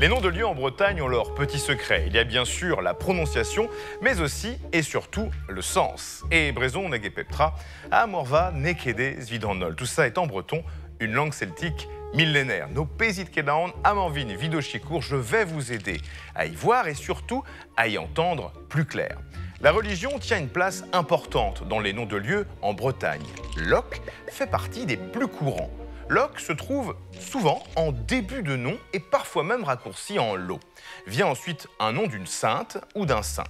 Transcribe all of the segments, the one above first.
Les noms de lieux en Bretagne ont leurs petits secrets. Il y a bien sûr la prononciation, mais aussi et surtout le sens. Et Brezon Negepeptra, à Morva, Nekede, Zvidannol. Tout ça est en breton, une langue celtique millénaire. Nos Pézit Kedaon, Amanvin, Vidochicourt, je vais vous aider à y voir et surtout à y entendre plus clair. La religion tient une place importante dans les noms de lieux en Bretagne. Loc fait partie des plus courants. Loc se trouve souvent en début de nom et parfois même raccourci en lo. Vient ensuite un nom d'une sainte ou d'un saint.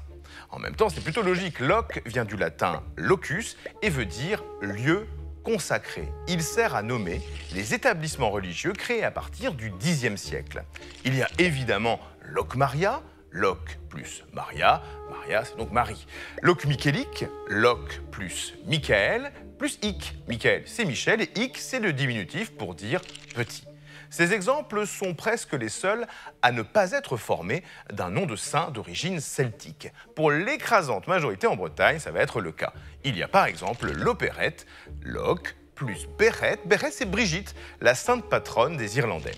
En même temps, c'est plutôt logique. Loc vient du latin locus et veut dire lieu consacré. Il sert à nommer les établissements religieux créés à partir du Xe siècle. Il y a évidemment Loc Maria, Loc plus Maria, Maria c'est donc Marie. Loc Michaelic, Loc plus Michael, plus Ic. Michael c'est Michel et Ic c'est le diminutif pour dire petit. Ces exemples sont presque les seuls à ne pas être formés d'un nom de saint d'origine celtique. Pour l'écrasante majorité en Bretagne, ça va être le cas. Il y a par exemple l'opérette, Loc plus Berrette. Berrette c'est Brigitte, la sainte patronne des Irlandais.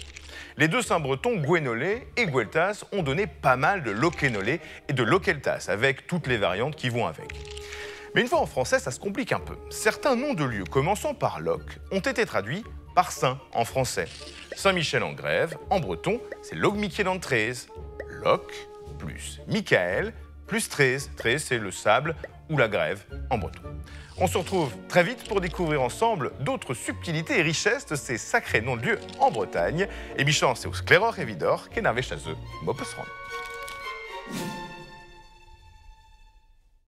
Les deux saints bretons, Gwenolé et Gueltas, ont donné pas mal de Loquenolé et de Loqueltas, avec toutes les variantes qui vont avec. Mais une fois en français, ça se complique un peu. Certains noms de lieux commençant par Loc ont été traduits par saint en français. Saint-Michel-en-Grève, en breton, c'est Logmiquel-en-Treize. Loc plus Michael plus Treize. Treize, c'est le sable ou la grève en breton. On se retrouve très vite pour découvrir ensemble d'autres subtilités et richesses de ces sacrés noms de lieux en Bretagne. Et bichance et au scléror et vidor, qu'est n'avait chez eux, mopesron.